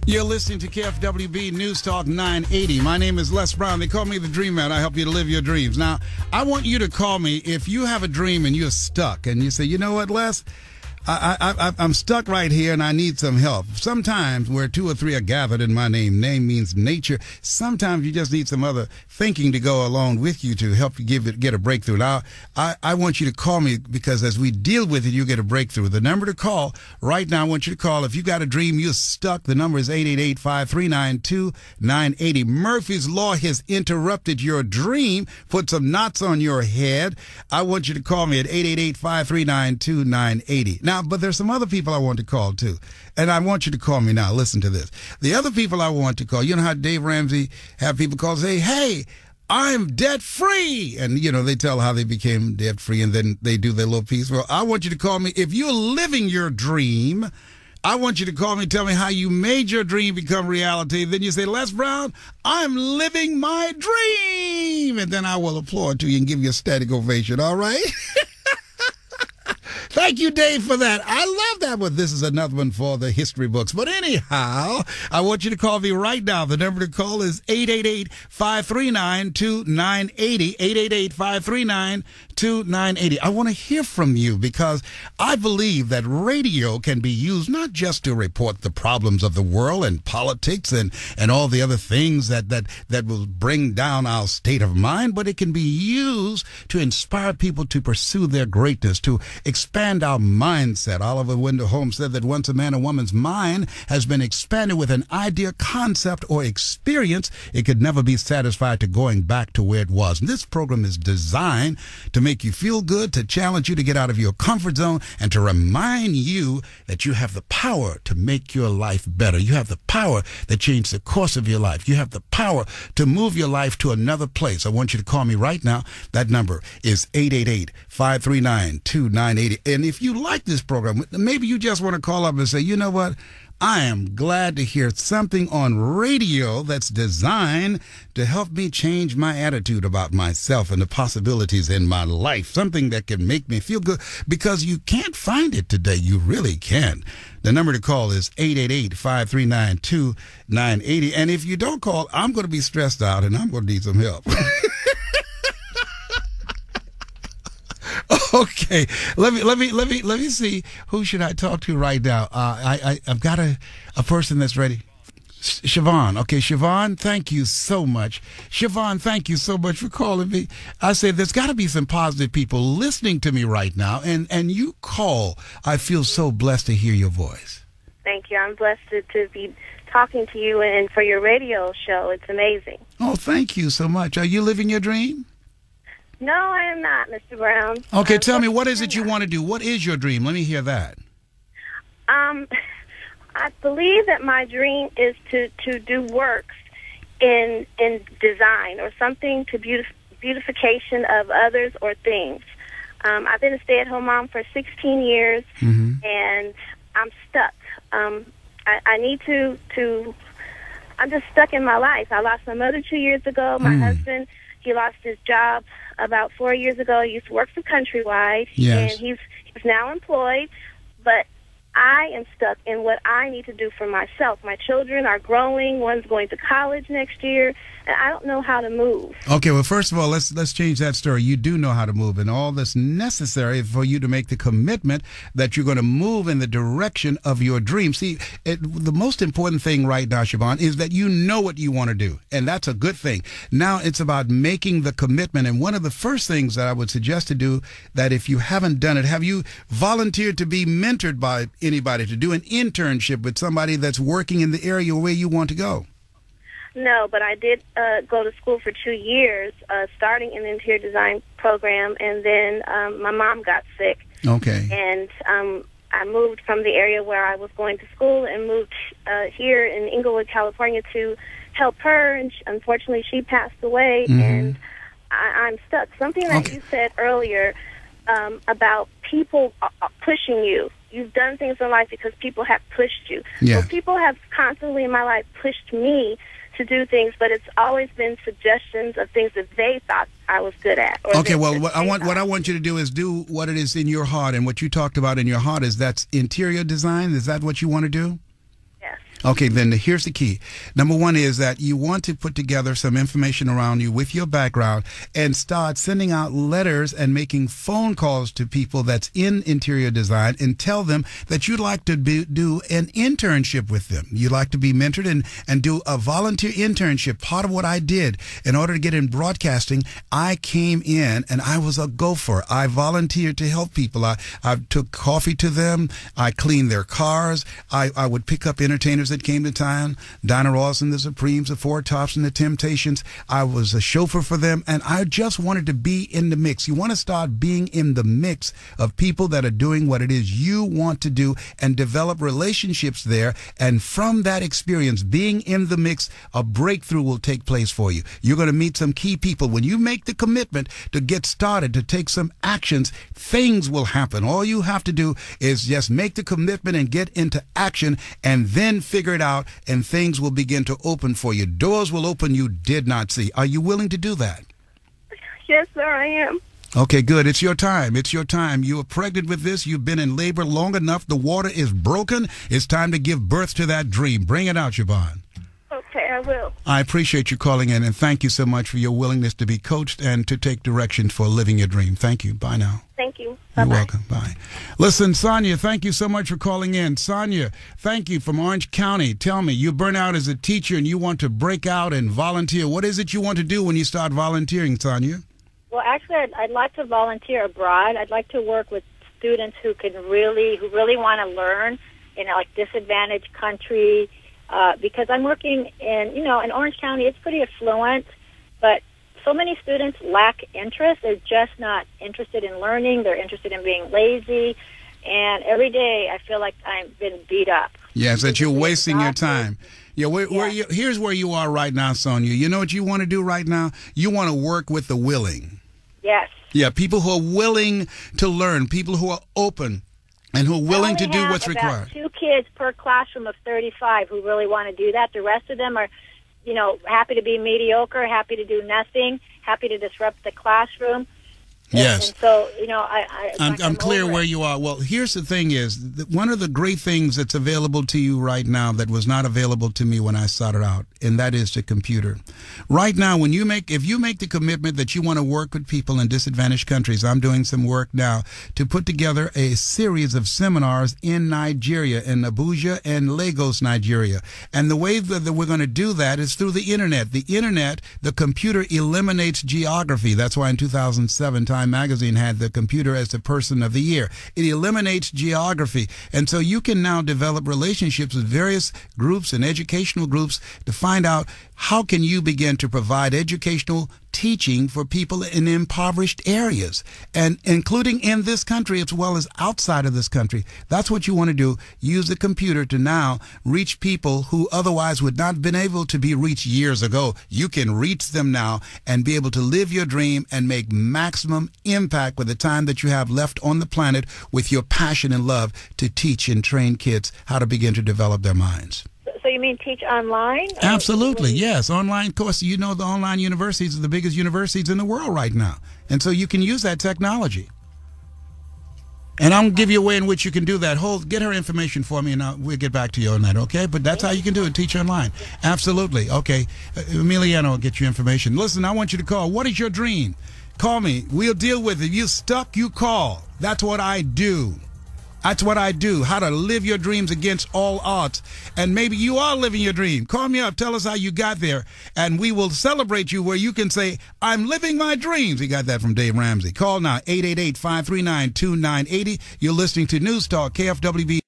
You're listening to KFWB News Talk 980. My name is Les Brown. They call me the Dream Man. I help you to live your dreams. Now, I want you to call me if you have a dream and you're stuck and you say, you know what, Les? I'm stuck right here and I need some help. Sometimes where two or three are gathered in my name means nature. Sometimes you just need some other thinking to go along with you to help you get a breakthrough. Now, I want you to call me because as we deal with it, you get a breakthrough. The number to call right now, I want you to call. If you got a dream, you're stuck. The number is 888-539-2980. Murphy's Law has interrupted your dream, put some knots on your head. I want you to call me at 888-539-2980. Now, but there's some other people I want to call too. And I want you to call me now. Listen to this. The other people I want to call, you know how Dave Ramsey have people call and say, hey, I'm debt free. And, you know, they tell how they became debt free and then they do their little piece. Well, I want you to call me. If you're living your dream, I want you to call me, tell me how you made your dream become reality. Then you say, Les Brown, I'm living my dream. And then I will applaud to you and give you a static ovation. All right? Thank you, Dave, for that. I love that one. This is another one for the history books. But anyhow, I want you to call me right now. The number to call is 888-539-2980, 888-539-2980. I want to hear from you because I believe that radio can be used not just to report the problems of the world and politics and all the other things that will bring down our state of mind, but it can be used to inspire people to pursue their greatness, to expand our mindset. Oliver Wendell Holmes said that once a man or woman's mind has been expanded with an idea, concept, or experience, it could never be satisfied to going back to where it was. And this program is designed to make you feel good, to challenge you to get out of your comfort zone, and to remind you that you have the power to make your life better. You have the power to change the course of your life. You have the power to move your life to another place. I want you to call me right now. That number is 888-539-2980. And if you like this program, maybe you just want to call up and say, you know what? I am glad to hear something on radio that's designed to help me change my attitude about myself and the possibilities in my life. Something that can make me feel good because you can't find it today. You really can't. The number to call is 888-539-2980. And if you don't call, I'm going to be stressed out and I'm going to need some help. Okay, let me see. Who should I talk to right now? I've got a person that's ready. Siobhan. Okay, Siobhan, thank you so much. Siobhan, thank you so much for calling me. I said there's got to be some positive people listening to me right now, and you call. I feel so blessed to hear your voice. Thank you. I'm blessed to be talking to you and for your radio show. It's amazing. Oh, thank you so much. Are you living your dream? No, I am not, Mr. Brown. Okay, tell me, what is it you want to do? What is your dream? Let me hear that. I believe that my dream is to do works in design or something to beautification of others or things. I've been a stay-at-home mom for 16 years, and I'm stuck. I need to. I'm just stuck in my life. I lost my mother 2 years ago. My husband, he lost his job about 4 years ago. He used to work for Countrywide, and he's now employed, but I am stuck in what I need to do for myself. My children are growing. One's going to college next year, and I don't know how to move. Okay, well, first of all, let's change that story. You do know how to move, and all that's necessary for you to make the commitment that you're going to move in the direction of your dream. See, the most important thing right now, Siobhan, is that you know what you want to do, and that's a good thing. Now it's about making the commitment, and one of the first things that I would suggest to do, that if you haven't done it, have you volunteered to be mentored by anybody, to do an internship with somebody that's working in the area where you want to go? No, but I did go to school for 2 years, starting in the interior design program, and then my mom got sick. Okay. And I moved from the area where I was going to school and moved here in Inglewood, California to help her, and unfortunately she passed away, and I'm stuck. Something that you said earlier about people pushing you. You've done things in life because people have pushed you. Yeah. So people have constantly in my life pushed me to do things, but it's always been suggestions of things that they thought I was good at. Okay, well, what I want you to do is do what it is in your heart, and what you talked about in your heart is that's interior design. Is that what you want to do? Yes. Okay, then here's the key. Number one is that you want to put together some information around you with your background and start sending out letters and making phone calls to people that's in interior design and tell them that you'd like to do an internship with them. You'd like to be mentored and do a volunteer internship. Part of what I did in order to get in broadcasting, I came in and I was a gopher. I volunteered to help people. I took coffee to them. I cleaned their cars. I would pick up entertainers that came to town, Donna Ross and the Supremes, the Four Tops and the Temptations. I was a chauffeur for them, and I just wanted to be in the mix. You want to start being in the mix of people that are doing what it is you want to do and develop relationships there, and from that experience, being in the mix, a breakthrough will take place for you. You're going to meet some key people. When you make the commitment to get started, to take some actions, things will happen. All you have to do is just make the commitment and get into action, and then figure it out, and things will begin to open for you. Doors will open you did not see. Are you willing to do that? Yes, sir, I am. Okay, good. It's your time. It's your time. You are pregnant with this. You've been in labor long enough. The water is broken. It's time to give birth to that dream. Bring it out, Siobhan. Okay, I will. I appreciate you calling in, and thank you so much for your willingness to be coached and to take direction for living your dream. Thank you. Bye now. Thank you. You're Bye-bye. welcome. Bye. Listen, Sonia, thank you so much for calling in. Sonia, thank you from Orange County. Tell me, you burn out as a teacher and you want to break out and volunteer. What is it you want to do when you start volunteering, Sonia? Well, actually, I'd like to volunteer abroad. I'd like to work with students who really want to learn in like disadvantaged country. Because I'm working in Orange County, it's pretty affluent, but so many students lack interest. They're just not interested in learning. They're interested in being lazy. And every day I feel like I've been beat up. Yes, that you're wasting your time. Yeah, here's where you are right now, Sonia. You know what you want to do right now? You want to work with the willing. Yes. Yeah, people who are willing to learn, people who are open and who are willing to do what's required. 2 kids per classroom of 35 who really want to do that. The rest of them are, happy to be mediocre, happy to do nothing, happy to disrupt the classroom. Yes. And so, I'm clear where you are. Well, here's the thing is, one of the great things that's available to you right now that was not available to me when I started out, and that is the computer. Right now, if you make the commitment that you want to work with people in disadvantaged countries, I'm doing some work now to put together a series of seminars in Nigeria, in Abuja and Lagos, Nigeria. And the way that we're going to do that is through the internet. The computer eliminates geography. That's why in 2007, Time Magazine had the computer as the person of the year. It eliminates geography. And so you can now develop relationships with various groups and educational groups to find out how can you begin to provide educational teaching for people in impoverished areas, and including in this country as well as outside of this country. That's what you want to do. Use the computer to now reach people who otherwise would not have been able to be reached years ago. You can reach them now and be able to live your dream and make maximum impact with the time that you have left on the planet with your passion and love to teach and train kids how to begin to develop their minds. So you mean teach online? Absolutely, yes. Online course. The online universities are the biggest universities in the world right now. And so you can use that technology. And I'll give you a way in which you can do that. Get her information for me, and we'll get back to you on that, okay? But that's how you can do it, teach online. Absolutely. Okay. Emiliano will get you information. Listen, I want you to call. What is your dream? Call me. We'll deal with it. If you're stuck, you call. That's what I do. That's what I do, how to live your dreams against all odds. And maybe you are living your dream. Call me up. Tell us how you got there. And we will celebrate you where you can say, I'm living my dreams. He got that from Dave Ramsey. Call now, 888-539-2980. You're listening to News Talk, KFWB.